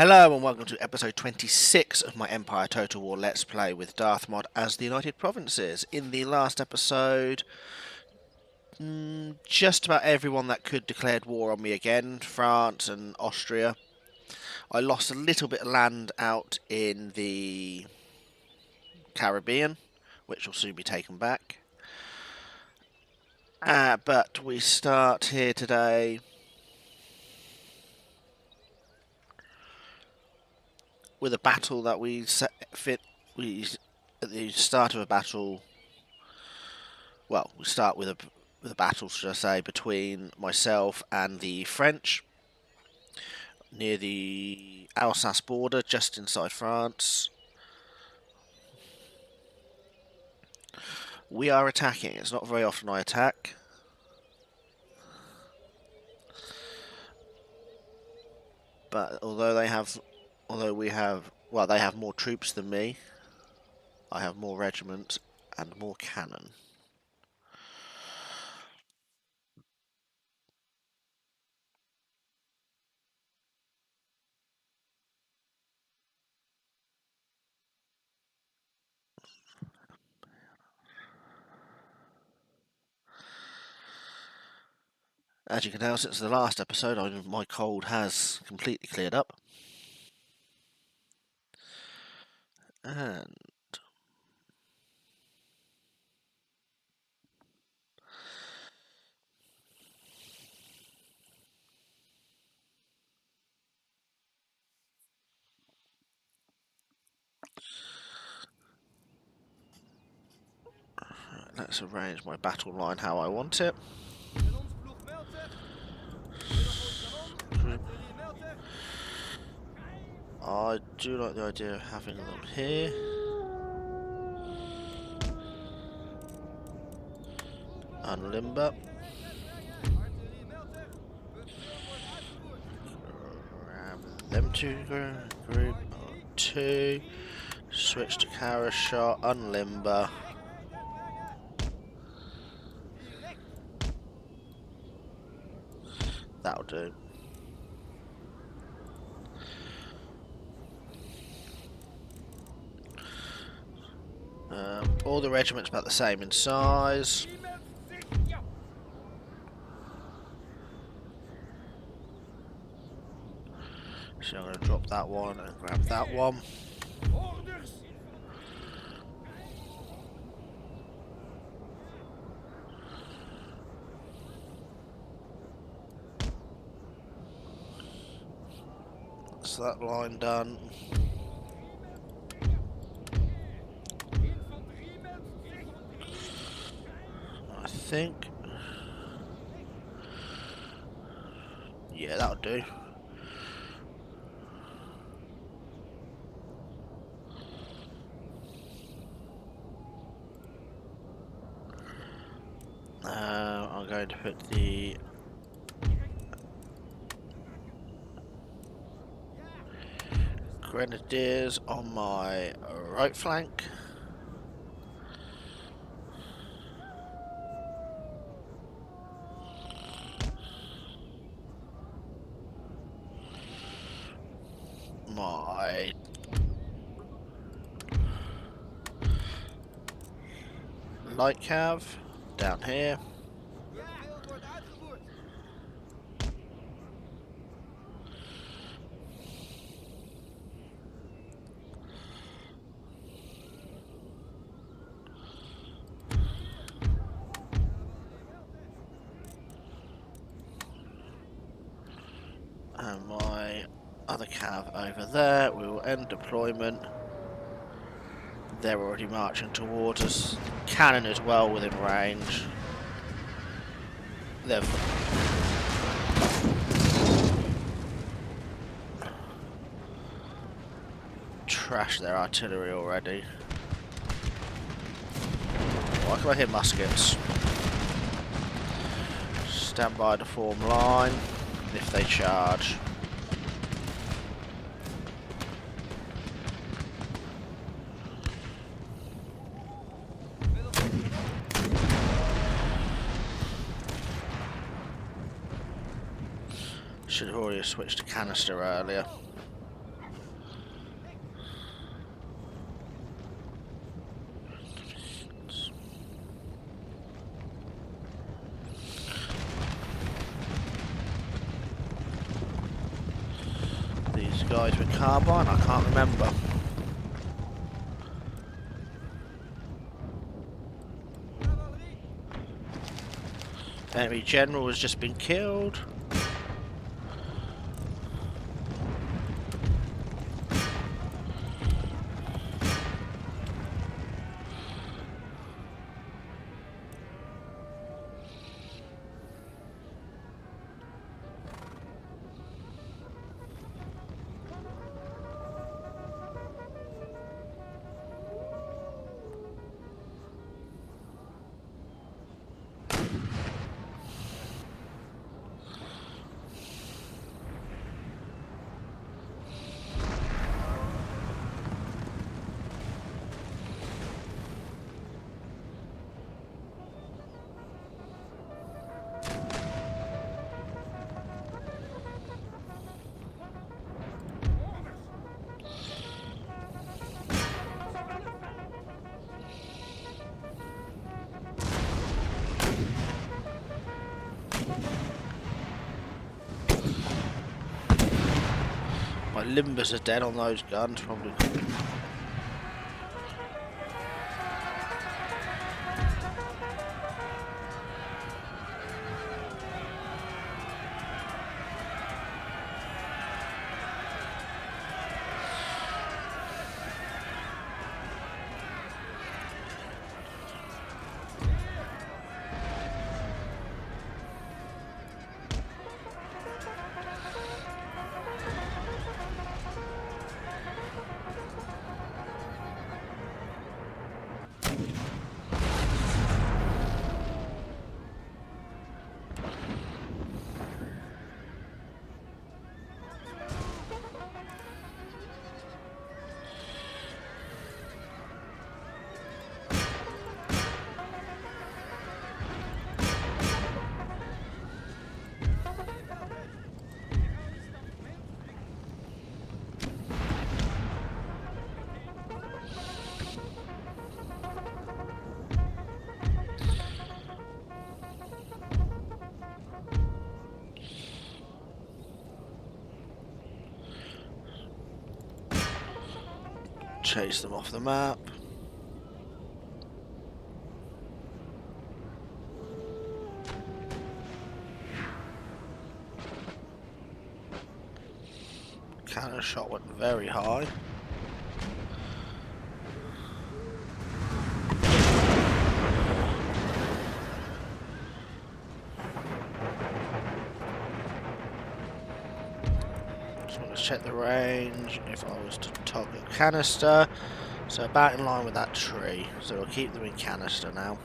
Hello and welcome to episode 26 of my Empire Total War Let's Play with DarthMod as the United Provinces. In the last episode, just about everyone that could declared war on me again, France and Austria. I lost a little bit of land out in the Caribbean, which will soon be taken back. But we start here today with a battle that we at the start of a battle. Well, we start with a battle, should I say, between myself and the French near the Alsace border, just inside France. We are attacking. It's not very often I attack. But they have more troops than me. I have more regiments and more cannon. As you can tell, since the last episode, my cold has completely cleared up. And let's arrange my battle line how I want it. I do like the idea of having them here. Unlimber. Them two group 2. Switch to Kara shot. Unlimber. That'll do. All the regiments about the same in size. So I'm going to drop that one and grab that one. That's that line done. I think. Yeah, that'll do. I'm going to put the Grenadiers on my right flank. My light cav down here. And my other cav over there. We will end deployment. They're already marching towards us. Cannon is well within range. They've trashed their artillery already. Why can I hear muskets? Stand by to form line if they charge. Should have already switched to canister earlier. these guys with carbine? I can't remember. Enemy general has just been killed. My limbers are dead on those guns, probably. Chase them off the map. Cannon shot went very high. Just want to check the range if I was to target canister. So about in line with that tree. So we'll keep them in canister now.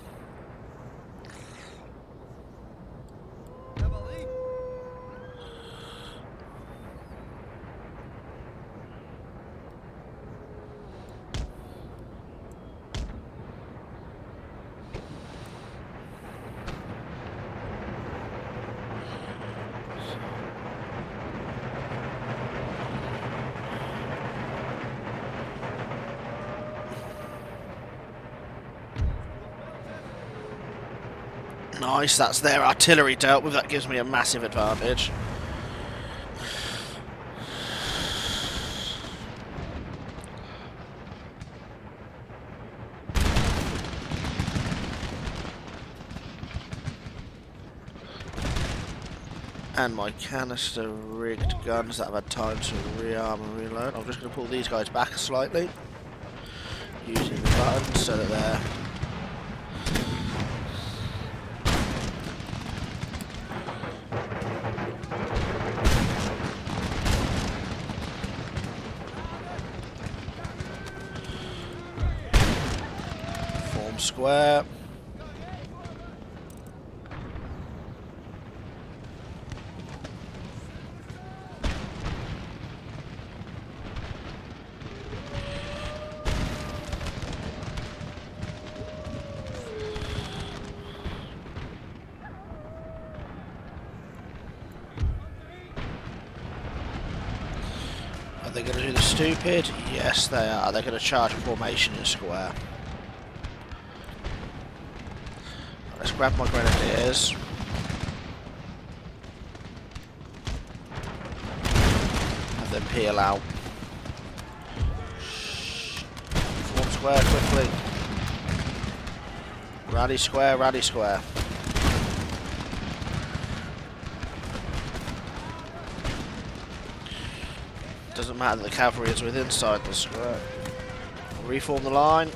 Nice, that's their artillery dealt with. That gives me a massive advantage. And my canister rigged guns that have had time to rearm and reload. I'm just going to pull these guys back slightly using the buttons so that they're square. Are they going to do the stupid? Yes, they are. They're going to charge a formation in square. Let's grab my grenadiers. Have Then peel out. Form square quickly. Rally square, rally square. Doesn't matter that the cavalry is within inside the square. Reform the line.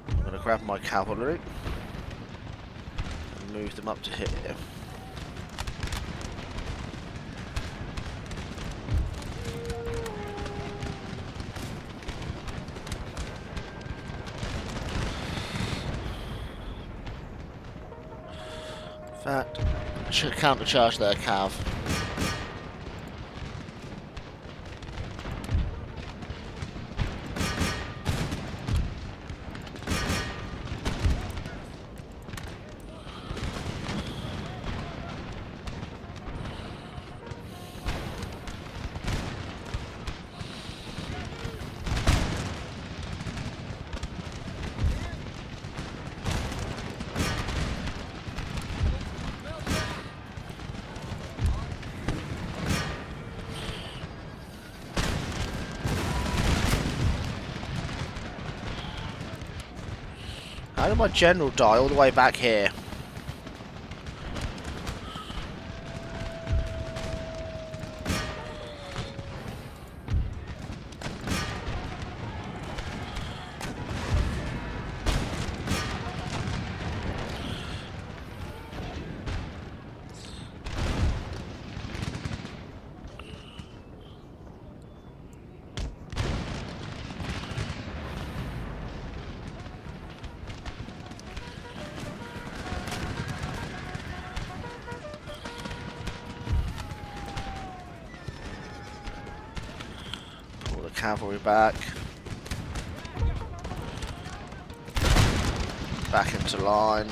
I'm going to grab my cavalry and move them up to here. That should countercharge their cav. How did my general die all the way back here? Cavalry back into line.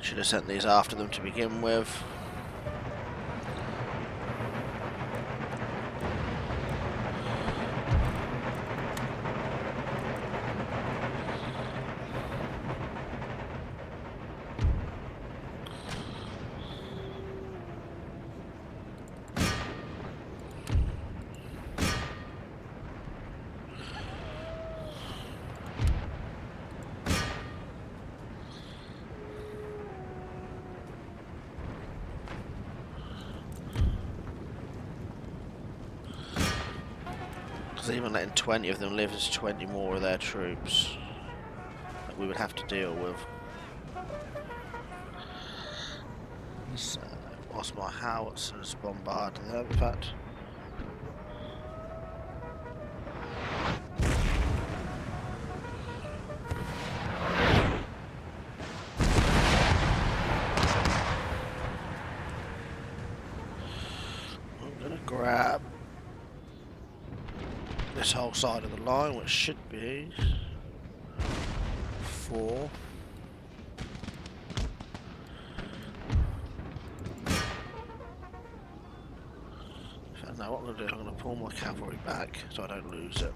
Should have sent these after them to begin with. Because even letting 20 of them live is 20 more of their troops that we would have to deal with. So, whilst my howitzers bombarded them, in fact. I'm going to grab this whole side of the line, which should be 4. Now what I'm going to do, I'm going to pull my cavalry back so I don't lose it.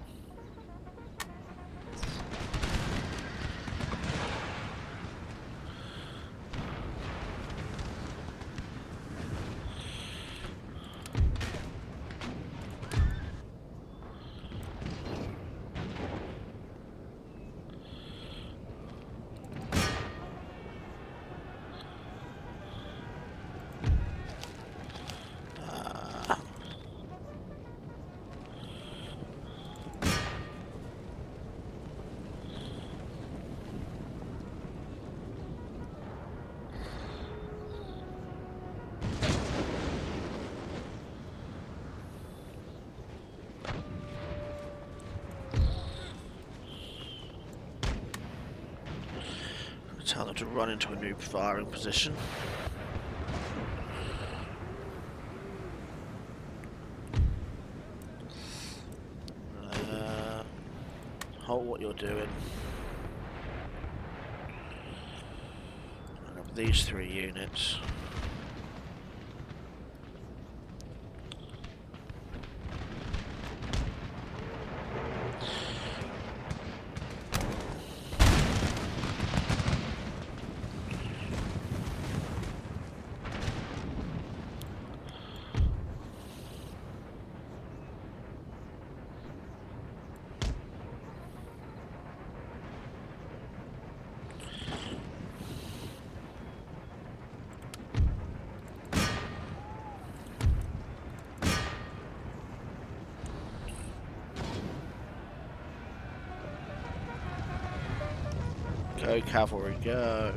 Tell them to run into a new firing position. Hold what you're doing. I have these 3 units. Go cavalry, go.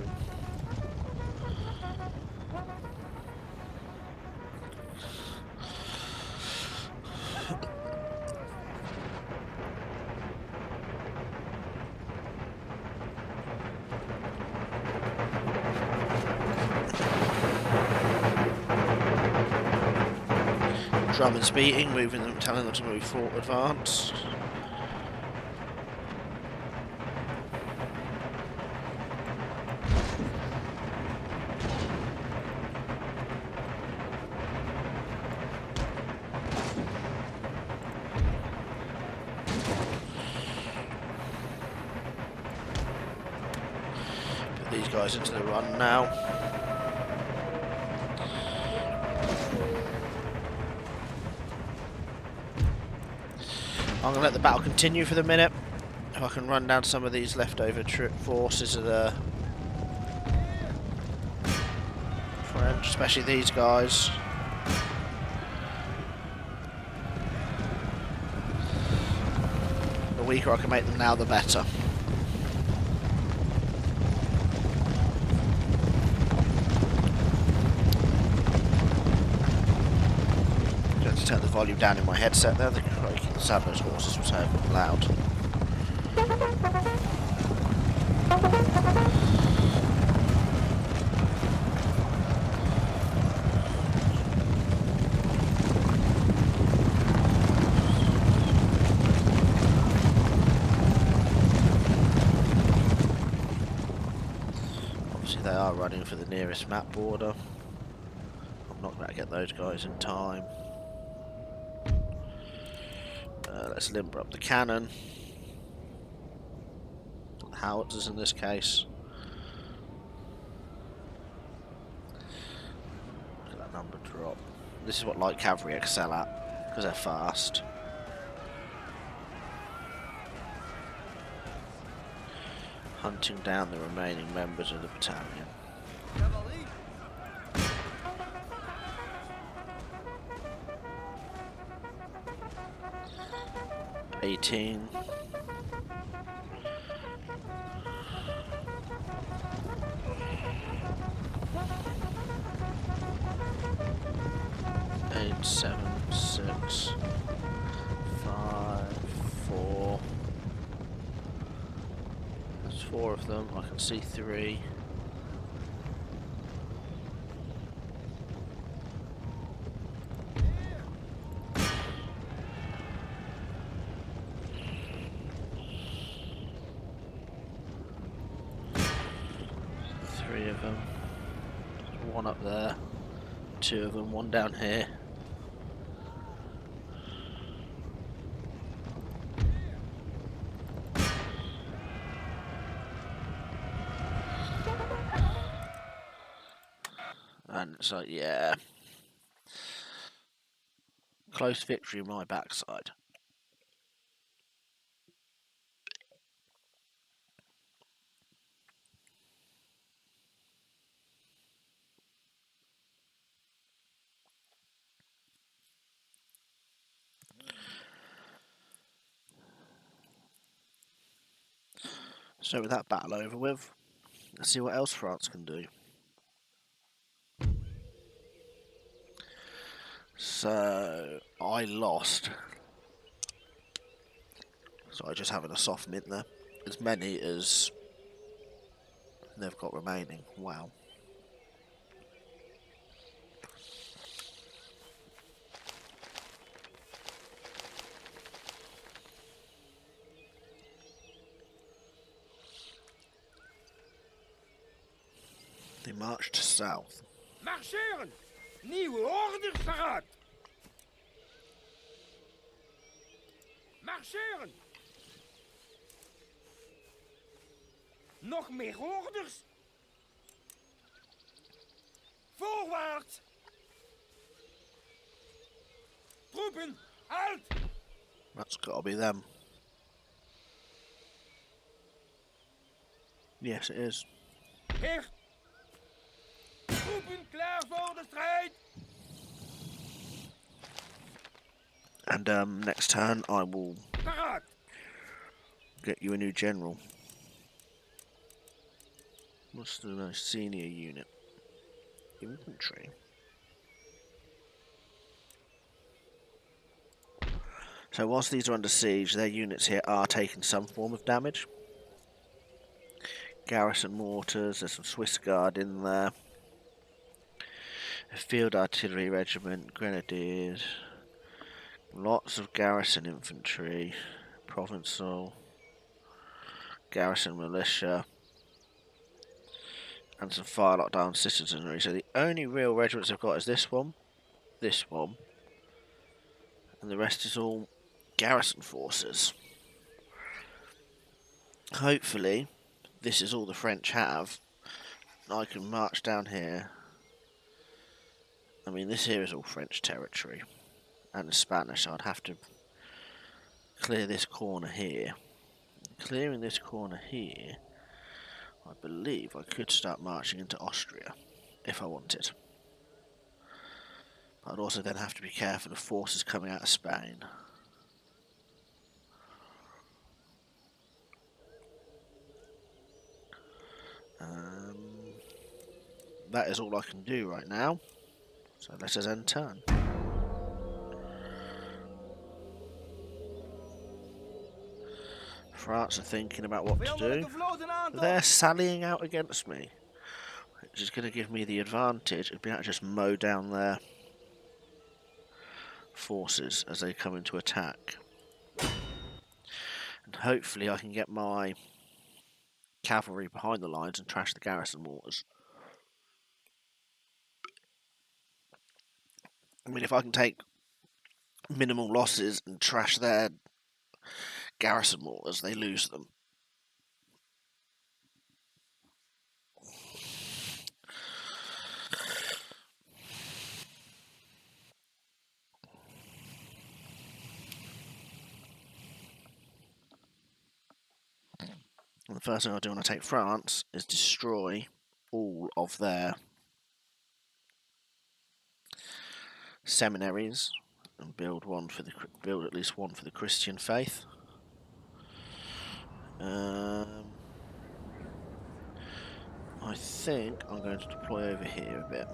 Drummond's beating, moving them, telling them to move forward, advance. Put these guys into the run now. I'm going to let the battle continue for the minute. If I can run down some of these leftover forces of the French, especially these guys. The weaker I can make them now, the better. Going to turn the volume down in my headset there. The Saddler's horses was so loud. Obviously they are running for the nearest map border. I'm not going to get those guys in time. Let's limber up the cannon. The howitzers in this case. Look at that number drop. This is what light cavalry excel at, because they're fast. Hunting down the remaining members of the battalion. 18. Eight, 7, 6, 5, 4. There's 4 of them. I can see 3. Three of them. One up there. 2 of them. One down here. And it's like, yeah. Close victory on my backside. So with that battle over with, let's see what else France can do. So I lost. So I just having a soft mint there. As many as they've got remaining. Wow. They marched south. Marcheren! Nieuwe orders eruit! Marcheren! Nog meer orders? Voorwaarts! Troepen, uit! That's got to be them. Yes, it is. Heer! Troepen klaar voor de strijd! And next turn I will Paraat! get you a new general. What's the most senior unit? Infantry. So whilst these are under siege, their units here are taking some form of damage. Garrison mortars, there's some Swiss Guard in there. A field artillery regiment, grenadiers. Lots of garrison infantry, provincial, garrison militia, and some fire lockdown citizenry. So the only real regiments I've got is this one, and the rest is all garrison forces. Hopefully, this is all the French have. I can march down here. I mean, this here is all French territory. And the Spanish, I'd have to clear this corner here. Clearing this corner here, I believe I could start marching into Austria, if I wanted. But I'd also then have to be careful of forces coming out of Spain. That is all I can do right now. So let us end turn. France are thinking about what to do. They're sallying out against me, which is going to give me the advantage of being able to just mow down their forces as they come into attack. And hopefully I can get my cavalry behind the lines and trash the garrison mortars. I mean, if I can take minimal losses and trash their garrison mortars, they lose them. And the first thing I'll do when I take France is destroy all of their seminaries and build at least one for the Christian faith. I think I'm going to deploy over here a bit.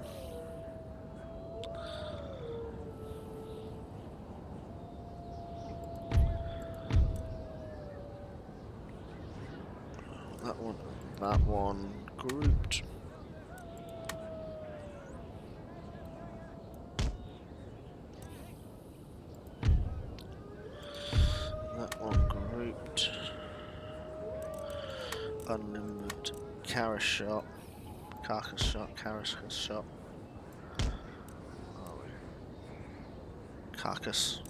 That one grouped. That one grouped. Unlimited carcass shot. Carcass.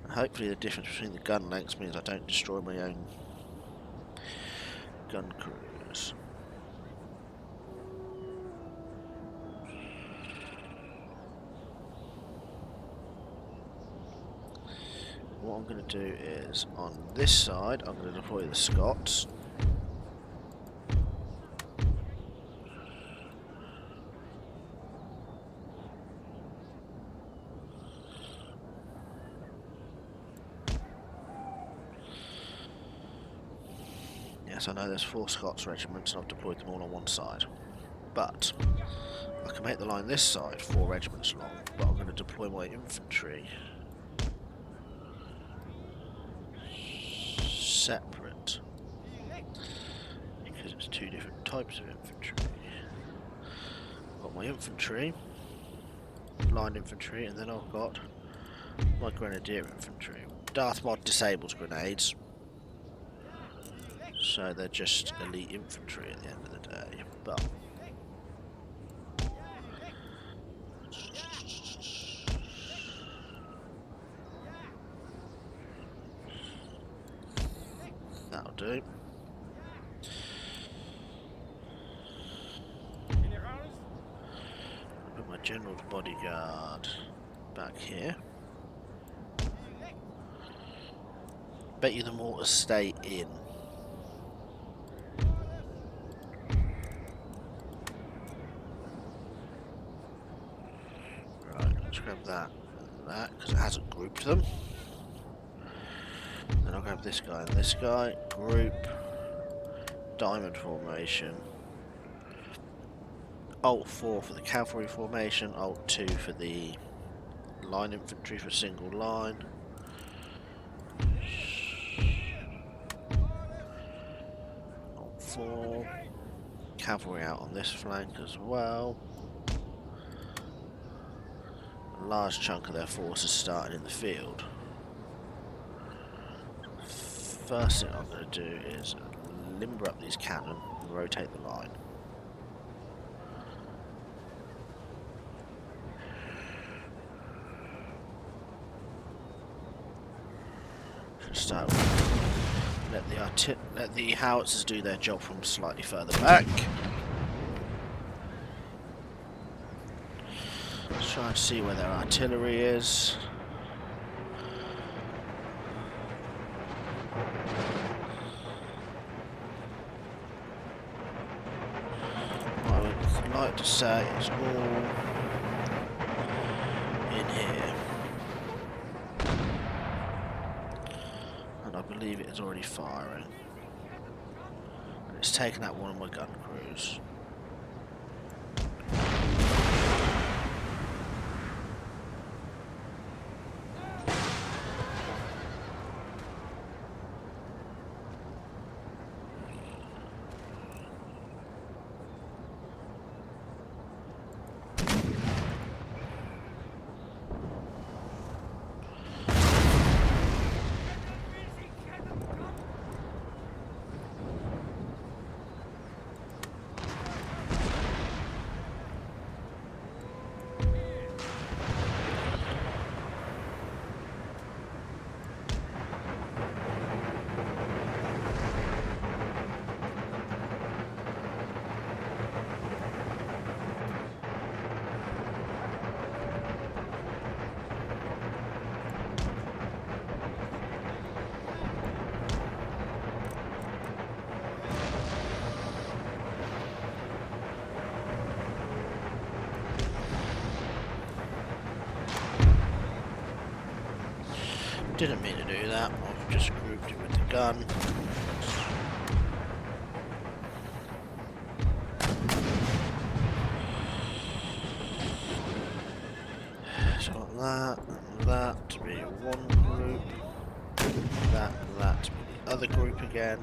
And hopefully the difference between the gun lengths means I don't destroy my own gun crews. What I'm going to do is, on this side, I'm going to deploy the Scots. Yes, I know there's 4 Scots regiments and I've deployed them all on one side. But I can make the line this side 4 regiments long, but I'm going to deploy my infantry separate because it's 2 different types of infantry. I've got my infantry, line infantry, and then I've got my grenadier infantry. DarthMod disables grenades, so they're just elite infantry at the end of the day. But that'll do. Put my general's bodyguard back here. Bet you the mortars stay in. Right, let's grab that and that because it hasn't grouped them. Then I'll grab this guy and this guy. Group. Diamond formation. Alt 4 for the cavalry formation. Alt 2 for the line infantry for single line. Alt 4. Cavalry out on this flank as well. A large chunk of their forces starting in the field. First thing I'm going to do is limber up these cannon and rotate the line. Should start with, let the howitzers do their job from slightly further back. Let's try and see where their artillery is. I would like to say it's all in here, and I believe it is already firing, and it's taken out one of my gun crews. Didn't mean to do that. I've just grouped it with the gun. So that to be one group, that to be the other group again.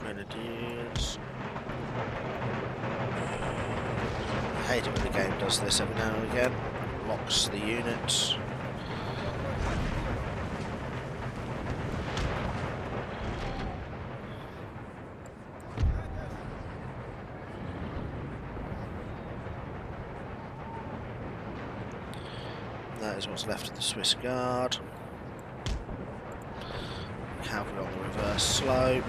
Grenadiers. I hate it when the game does this every now and again. Locks the units. That is what's left of the Swiss Guard. Cavalry on the reverse slope.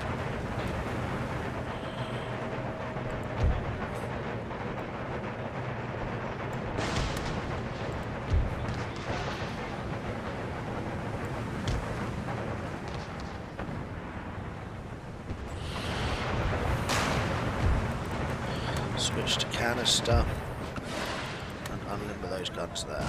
Switch to canister and unlimber those guns there.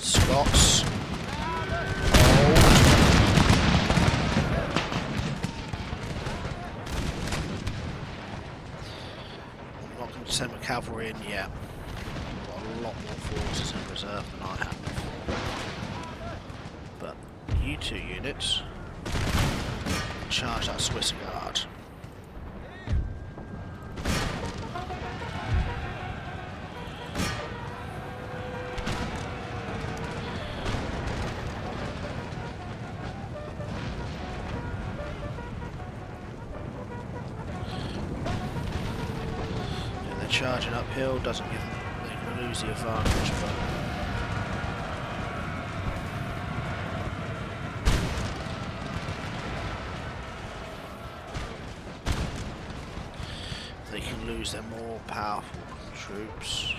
Scots. I'm not going to send my cavalry in yet. I've got a lot more forces in reserve than I have before. But you two units charge that Swiss Guard. Charging uphill doesn't give them, they can lose the advantage, but they can lose their more powerful troops.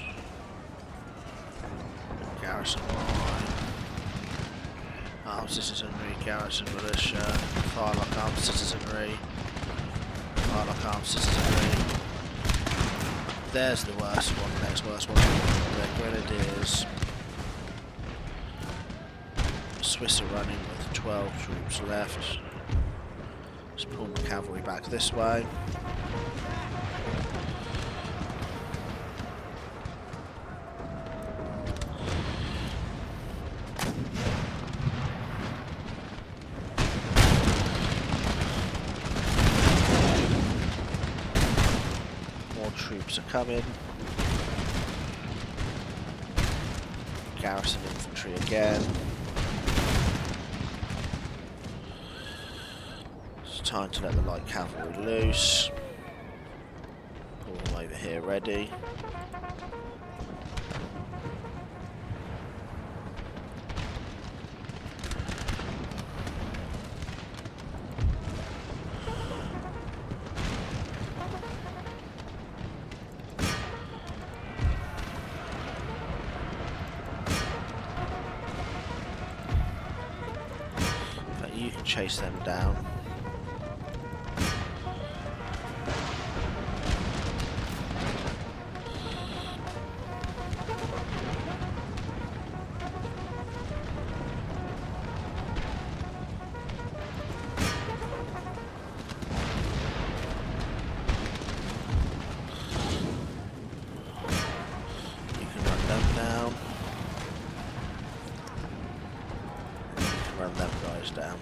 Garrison line, armed citizenry, garrison militia, firelock armed citizenry, firelock armed citizenry. There's the worst one, the next worst one. They're grenadiers. The Swiss are running with 12 troops left. Just pull the cavalry back this way. Troops are coming. Garrison infantry again. It's time to let the light cavalry loose. Pull them over here ready. You can chase them down. You can run them down. You can run them guys those down.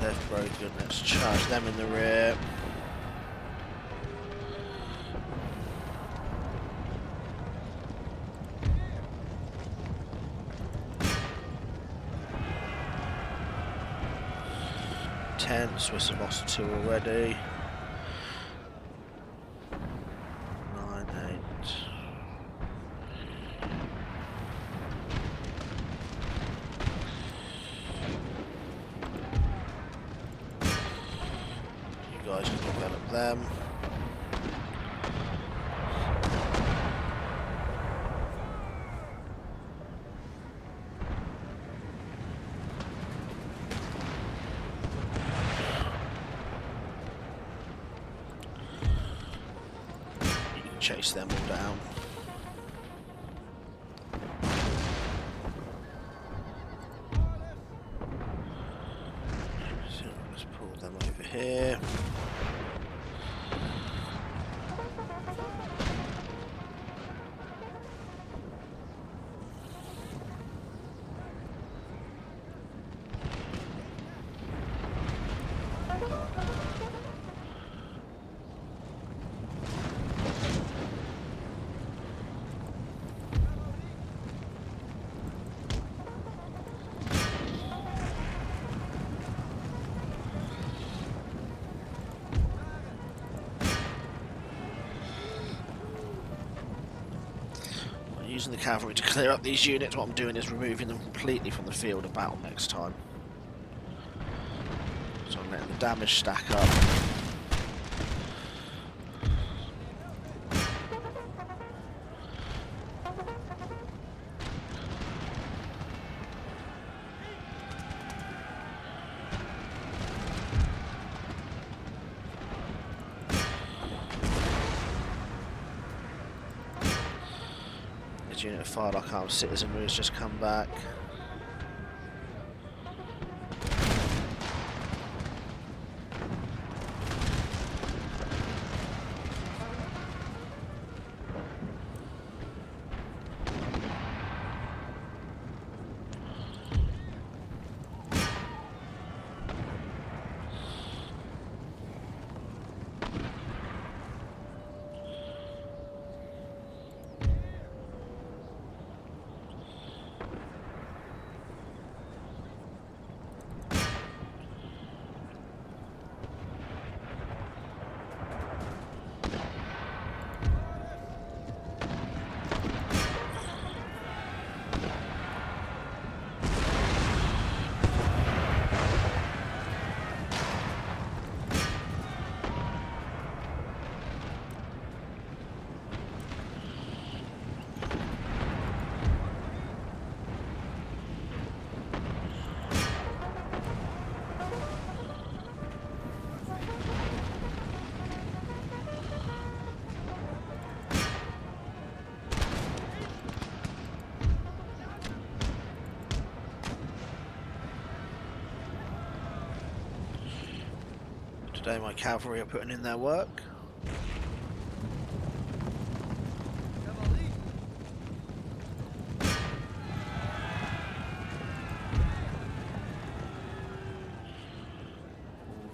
They've broken. Let's charge them in the rear. Swiss have lost 2 already. 9, 8. You guys can develop them. Chase them all down. So let's pull them over here. Using the cavalry to clear up these units. What I'm doing is removing them completely from the field of battle next time. So I'm letting the damage stack up. Unit of fired like armed citizenry has just come back. Today my cavalry are putting in their work.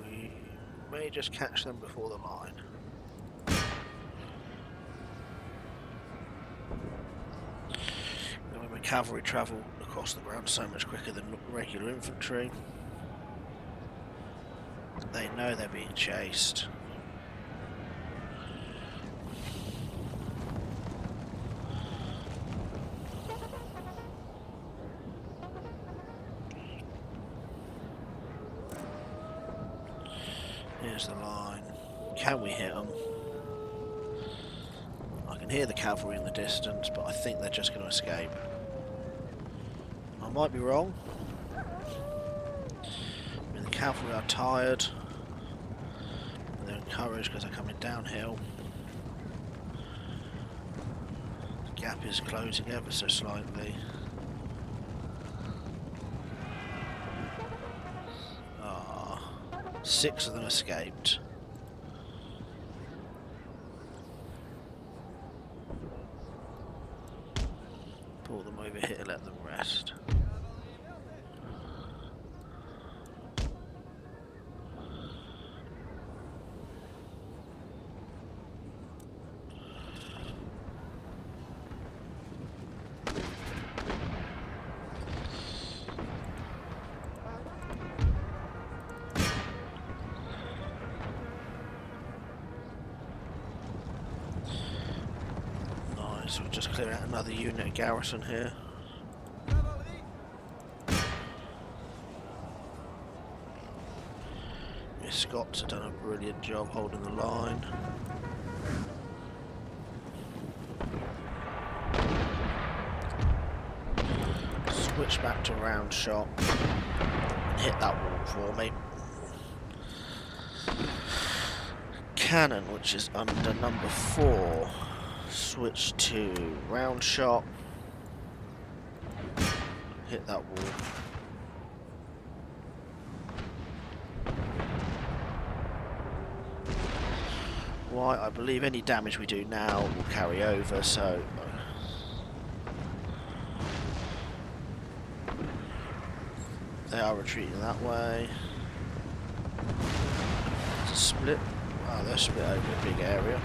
We may just catch them before the line. And when my cavalry travel across the ground so much quicker than regular infantry, they know they're being chased. Here's the line. Can we hit them? I can hear the cavalry in the distance, but I think they're just going to escape. I might be wrong. I mean, the cavalry are tired. They're encouraged because they're coming downhill. The gap is closing ever so slightly. 6 of them escaped. over here, let them rest. Nice, we'll just clear out another unit garrison here. The Scots have done a brilliant job holding the line. Switch back to round shot and hit that wall for me. Cannon, which is under number 4, switch to round shot, hit that wall. Why, I believe any damage we do now will carry over, so they are retreating that way. It's a split. Wow, they're split over a big area.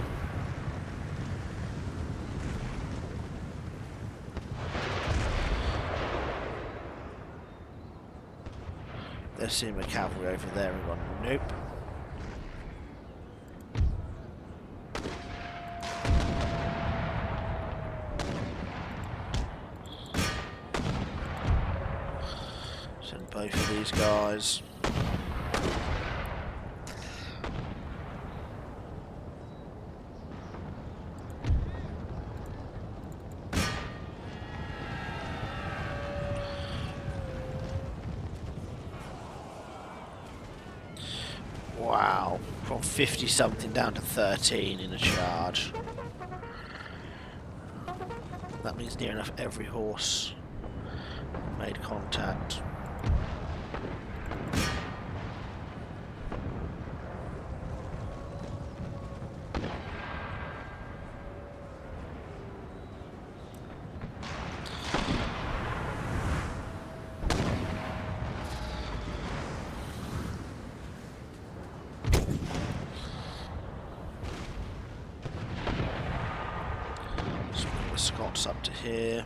They're seeing the cavalry over there and gone, nope. Send both of these guys. Wow, from 50 something down to 13 in a charge. That means near enough every horse made contact. Scots up to here.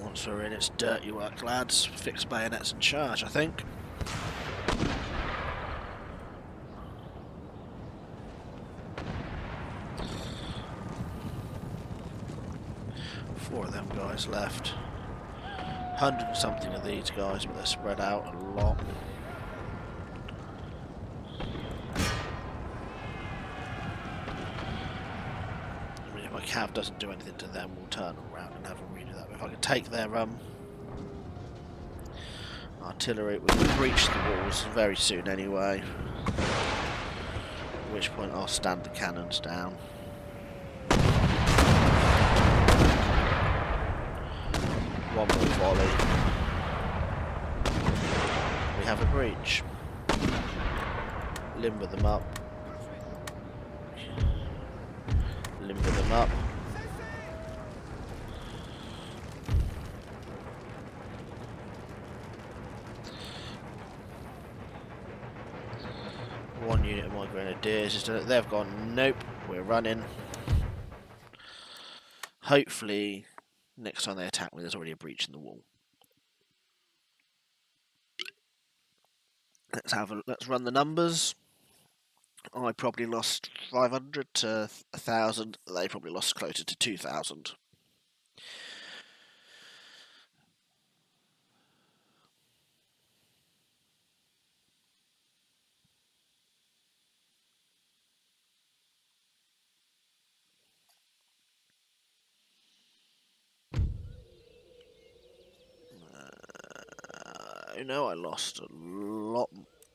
Once we're in, it's dirty work, lads. Fix bayonets and charge, I think. Four of them guys left. 100 and something of these guys, but they're spread out a lot. I mean, if my cav doesn't do anything to them, we'll turn around and have a redo that. If I can take their artillery, we'll breach the walls very soon anyway. At which point I'll stand the cannons down. One more volley. We have a breach. Limber them up. Limber them up. One unit of my grenadiers has done it. They've gone, nope, we're running. Hopefully next time they attack me, there's already a breach in the wall. Let's run the numbers. I probably lost 500 to 1,000. They probably lost closer to 2,000. I lost a lot.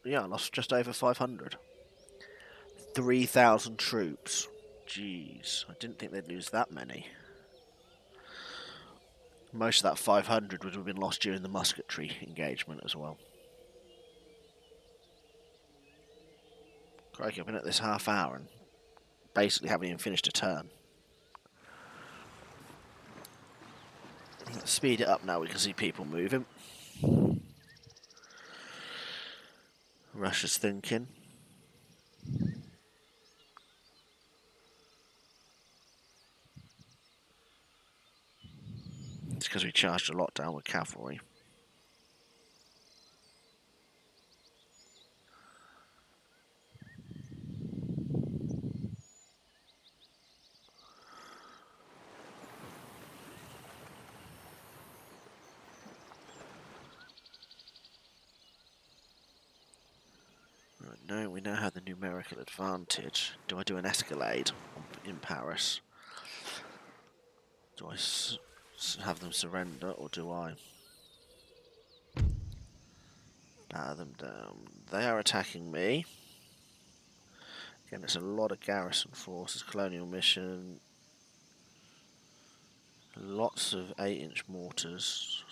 Yeah, I lost just over 500. 3,000 troops. Jeez, I didn't think they'd lose that many. Most of that 500 would have been lost during the musketry engagement as well. Crikey, I've been at this half hour and basically haven't even finished a turn. Let's speed it up now, we can see people moving. Russia's thinking. It's because we charged a lot down with cavalry. Right, no, we now have the numerical advantage. Do I do an escalade in Paris? Do I have them surrender, or do I batter them down? They are attacking me. Again, it's a lot of garrison forces, colonial mission, lots of 8-inch mortars.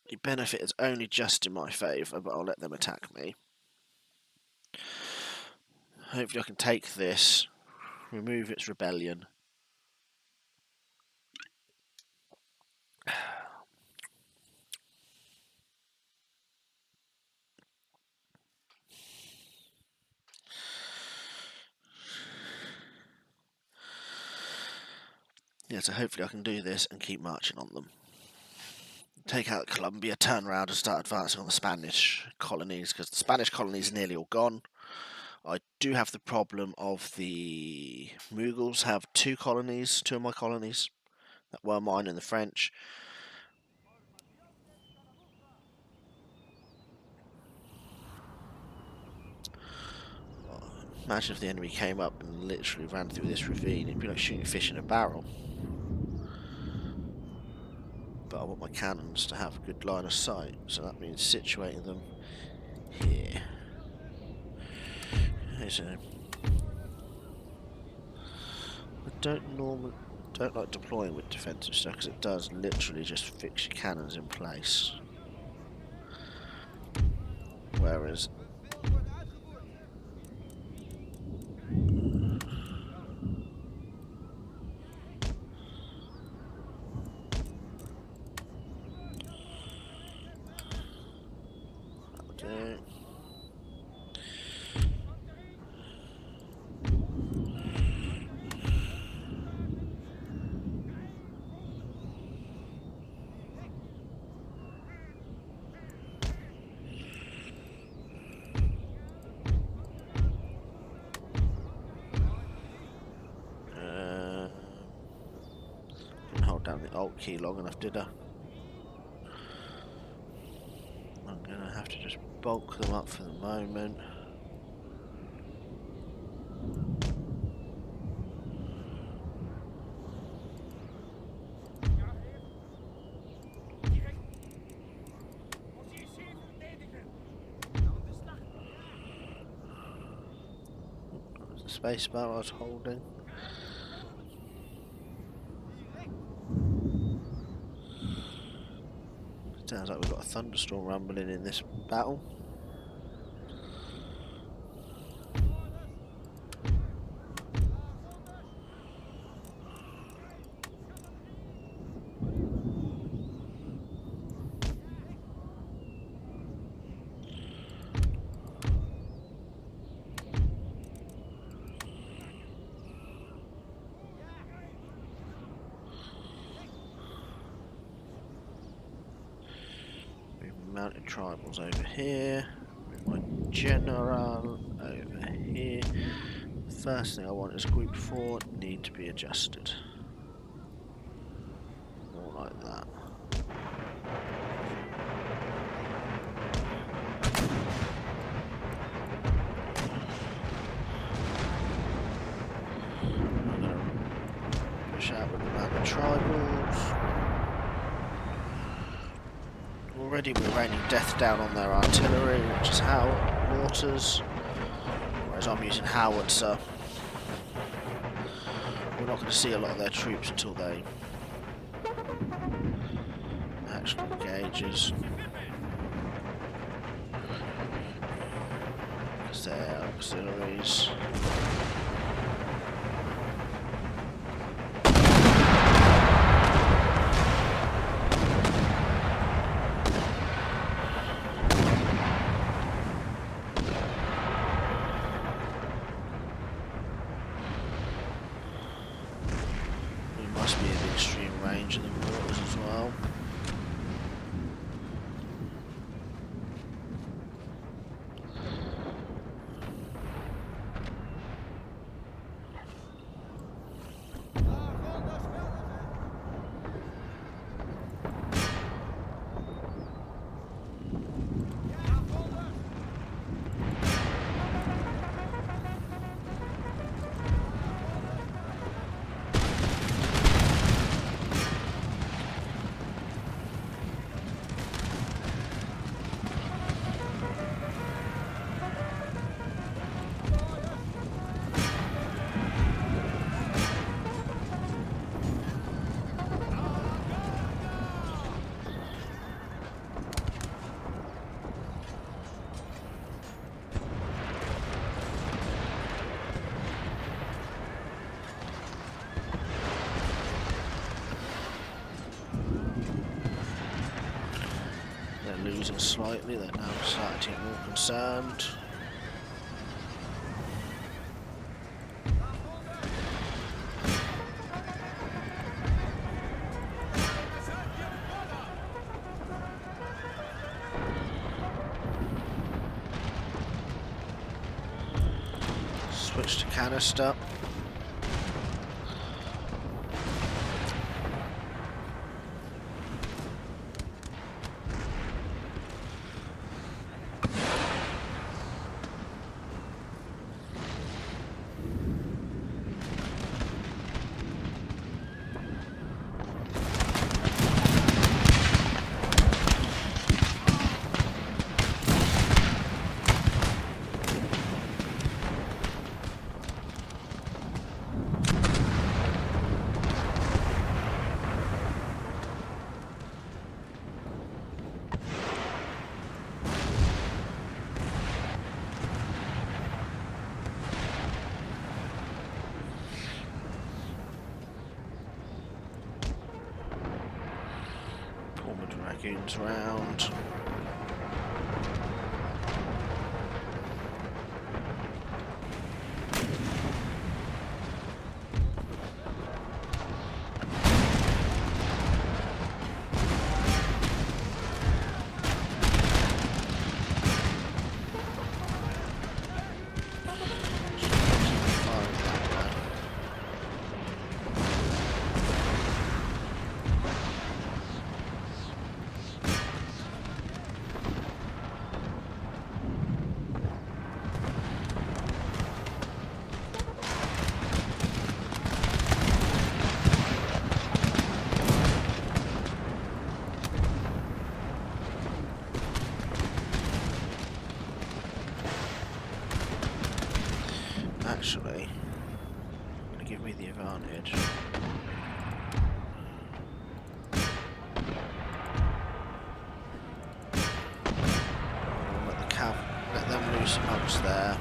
The benefit is only just in my favour, but I'll let them attack me. Hopefully I can take this, remove its rebellion. Yeah, so hopefully I can do this and keep marching on them. Take out Colombia, turn around and start advancing on the Spanish colonies, because the Spanish colonies are nearly all gone. I do have the problem of the Mughals have two of my colonies that were mine and the French. Imagine if the enemy came up and literally ran through this ravine, it'd be like shooting fish in a barrel. But I want my cannons to have a good line of sight, so that means situating them here. So I don't like deploying with defensive stuff because it does literally just fix your cannons in place. Whereas down the Alt key long enough, did I? I'm gonna have to just bulk them up for the moment. The space bar I was holding. Sounds like we've got a thunderstorm rumbling in this battle. Mounted tribals over here, my general over here. The first thing I want is group 4 need to be adjusted. More like that. I'm going to push out with the mounted tribals. Already we're raining death down on their artillery, which is mortars, whereas I'm using howitzer. not going to see a lot of their troops until they actually engages. Because they're auxiliaries. Must be an extreme range of the mortars as well. Losing slightly, they're now starting to get more concerned. Switch to canister. Dragoons round. Actually, going to give me the advantage. Let them loose amongst there.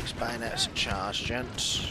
These bayonets in charge, gents.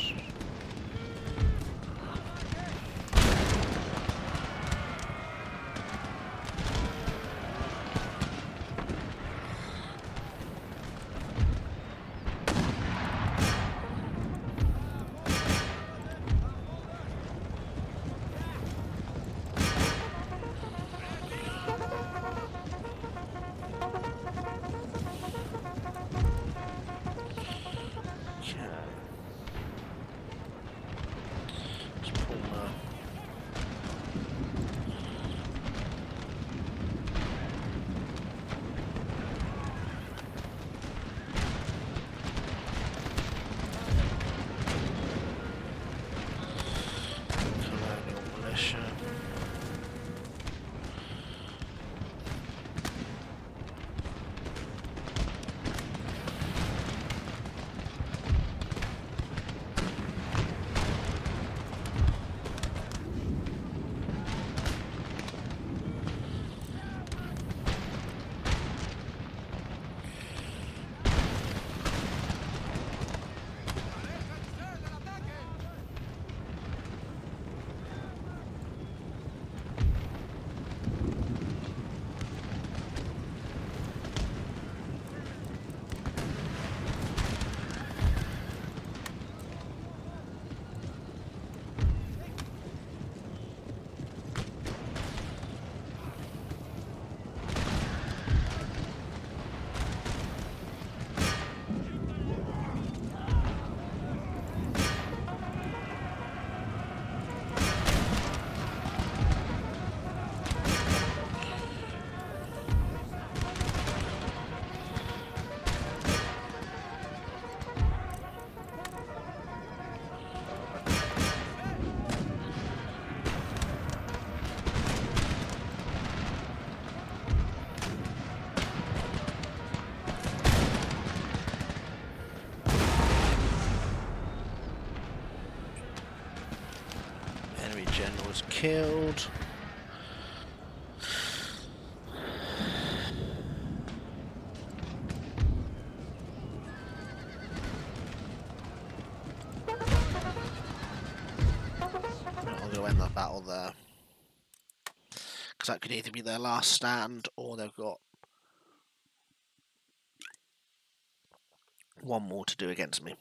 General was killed. I'm going to end that battle there, because that could either be their last stand or they've got one more to do against me.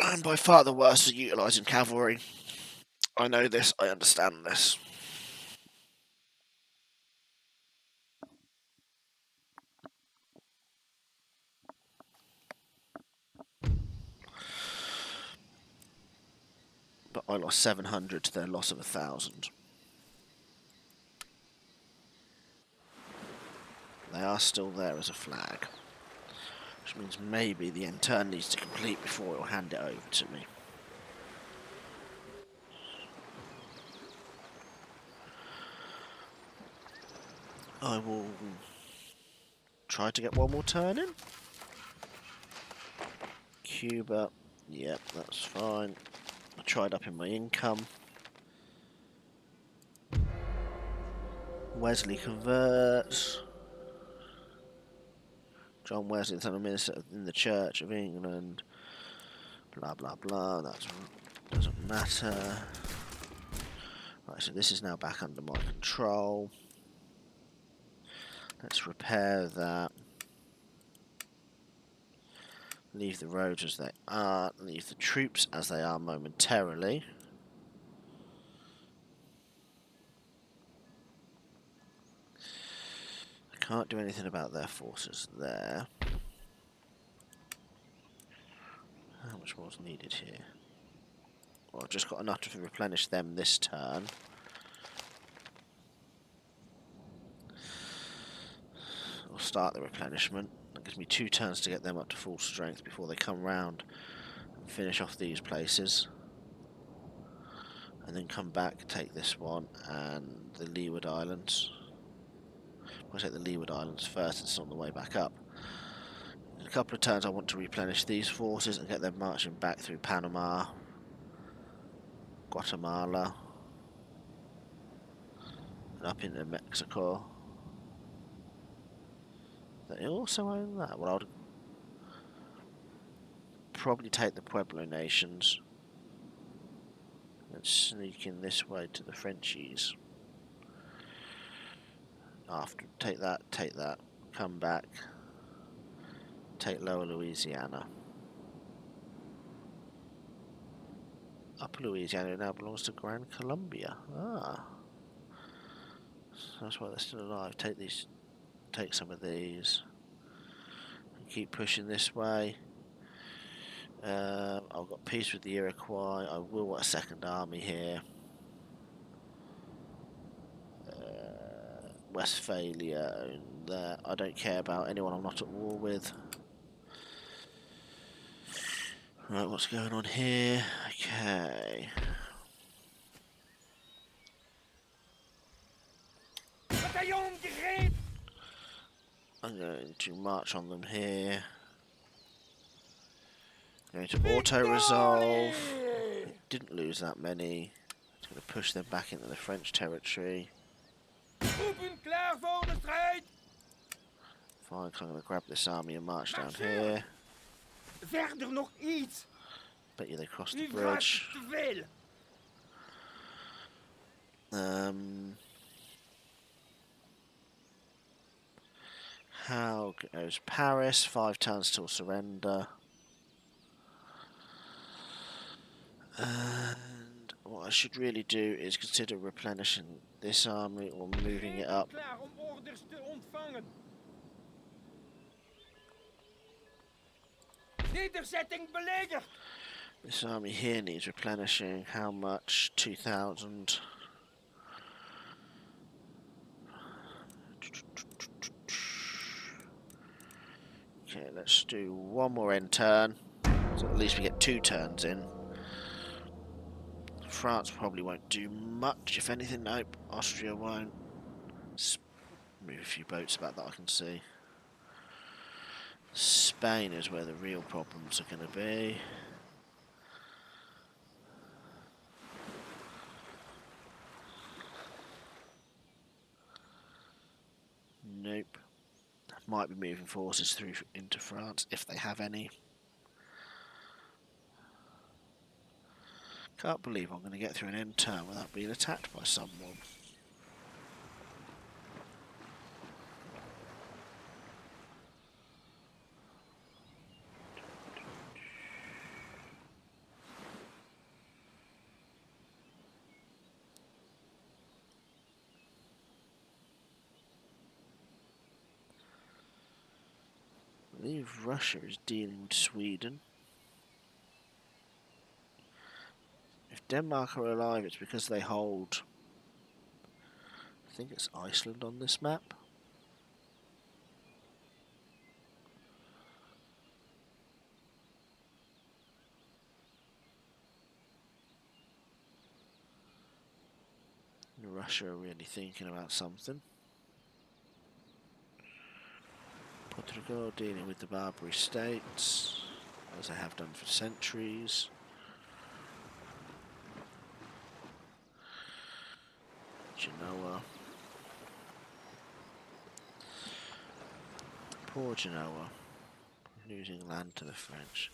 And by far the worst at utilising cavalry. I know this, I understand this. But I lost 700 to their loss of 1,000. They are still there as a flag, which means maybe the end turn needs to complete before it will hand it over to me. I will try to get one more turn in. Cuba, yep, that's fine. I tried upping my income. Wesley converts. John Wesley, the minister in the Church of England. Blah blah blah. That doesn't matter. Right, so this is now back under my control. Let's repair that. Leave the roads as they are. Leave the troops as they are momentarily. I can't do anything about their forces there. How much more is needed here? Well, I've just got enough to replenish them this turn. I'll start the replenishment. That gives me 2 turns to get them up to full strength before they come round and finish off these places. and then come back, take this one and the Leeward Islands. I'll take the Leeward Islands first, it's on the way back up. In a couple of turns I want to replenish these forces and get them marching back through Panama, Guatemala, and up into Mexico. They also own that. Well, I'd probably take the Pueblo nations and sneak in this way to the Frenchies. After, take that, come back, take Lower Louisiana. Upper Louisiana now belongs to Gran Colombia. Ah. So that's why they're still alive. Take these, take some of these. Keep pushing this way. I've got peace with the Iroquois. I will want a second army here. Westphalia and there. I don't care about anyone I'm not at war with. Right, what's going on here? Okay. Bataillon gereed! I'm going to march on them here. Going to auto-resolve. Didn't lose that many. Just going to push them back into the French territory. Troepen klaar voor de strijd! Fine, I'm going to grab this army and march down here. Verder nog iets! Bet you they crossed the U vraagt bridge. te veel! How goes Paris? 5 turns till surrender. And what I should really do is consider replenishing this army or moving it up. Klaar om orders te ontvangen! Nederzetting belegerd! This army here needs replenishing. How much? 2,000. Okay, let's do one more end turn. So at least we get 2 turns in. France probably won't do much, if anything. Nope, Austria won't. Let's move a few boats about that I can see. Spain is where the real problems are going to be. Nope. Might be moving forces through into France if they have any. Can't believe I'm going to get through an end turn without being attacked by someone. I believe Russia is dealing with Sweden. If Denmark are alive, it's because they hold, I think it's Iceland on this map. Russia are really thinking about something. Portugal dealing with the Barbary states, as they have done for centuries. Genoa. Poor Genoa. Losing land to the French.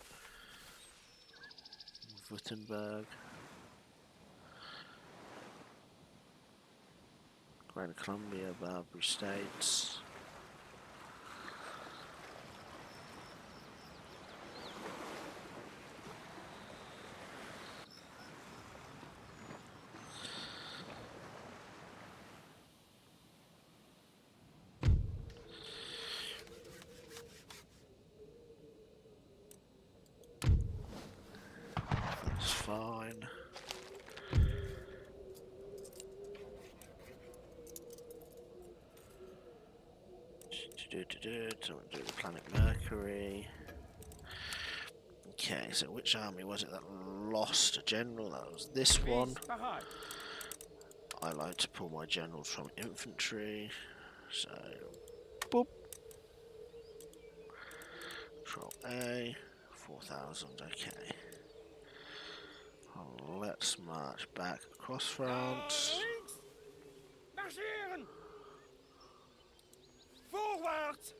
Württemberg. Gran Colombia, Barbary states. That's fine. Don't do the planet Mercury. Okay, so which army was it that lost a general. That was this one. Wees paraat. I like to pull my generals from infantry. So, boop. Control A. 4,000. Okay. Let's march back across France. Links. Marcheren. Voorwaarts.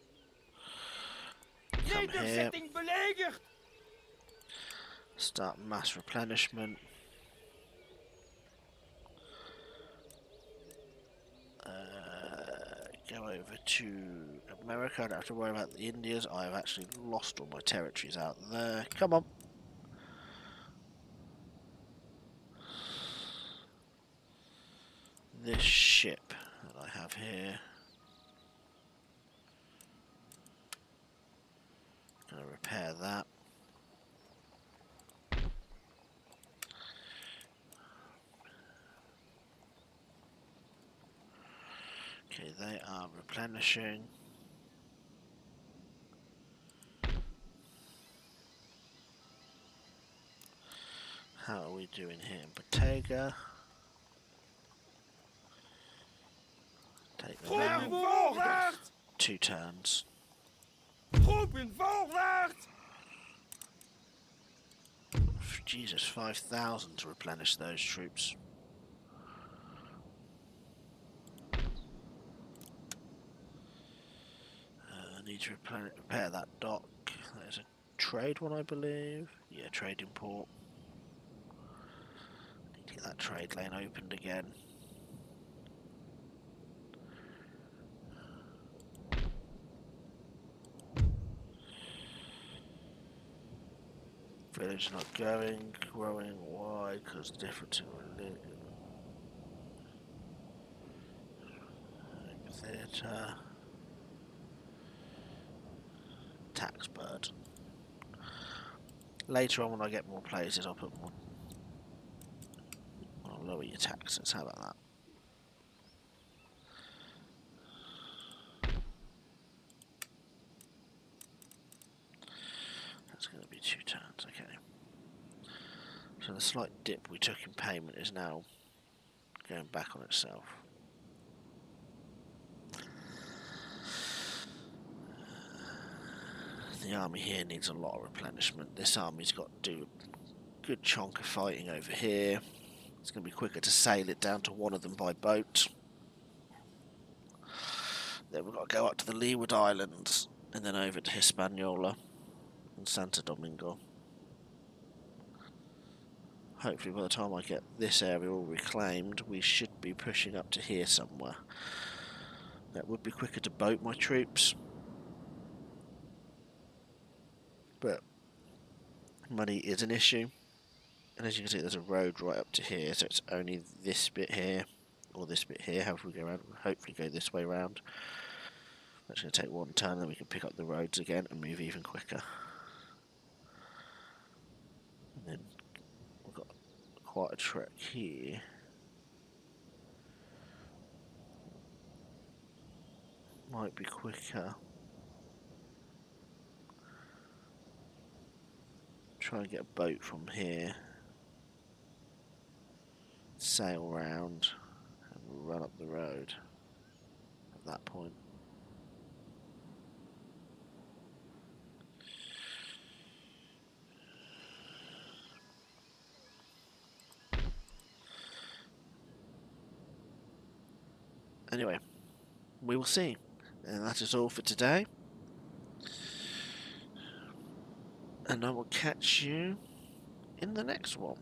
Come here. Nederzetting belegerd. Start mass replenishment. Go over to America. I don't have to worry about the Indians. I have actually lost all my territories out there. Come on. This ship that I have here. Gonna repair that. Okay, they are replenishing. How are we doing here in Bottega? Take them Naar out. voorwaarts. 2 turns. Groepen voorwaarts. Jesus, 5,000 to replenish those troops. I need to repair that dock. There's a trade one, I believe. Yeah, trading port. Need to get that trade lane opened again. Village not going, growing. Why? Because difference in religion. Theatre. Tax burden. Later on, when I get more places, I'll put more. I'll lower your taxes. How about that? That's going to be 2 turns. Okay. So the slight dip we took in payment is now going back on itself. The army here needs a lot of replenishment. This army's got to do a good chunk of fighting over here. It's going to be quicker to sail it down to one of them by boat. Then we've got to go up to the Leeward Islands and then over to Hispaniola and Santo Domingo. Hopefully by the time I get this area all reclaimed, we should be pushing up to here somewhere. That would be quicker to boat my troops. But money is an issue. And as you can see, there's a road right up to here, so it's only this bit here, or this bit here, however we go around. We'll hopefully go this way round. That's going to take 1 turn, then we can pick up the roads again and move even quicker. And then we've got quite a trek here. Might be quicker. Try and get a boat from here. Sail round and run up the road at that point. Anyway, we will see. And that is all for today. And I will catch you in the next one.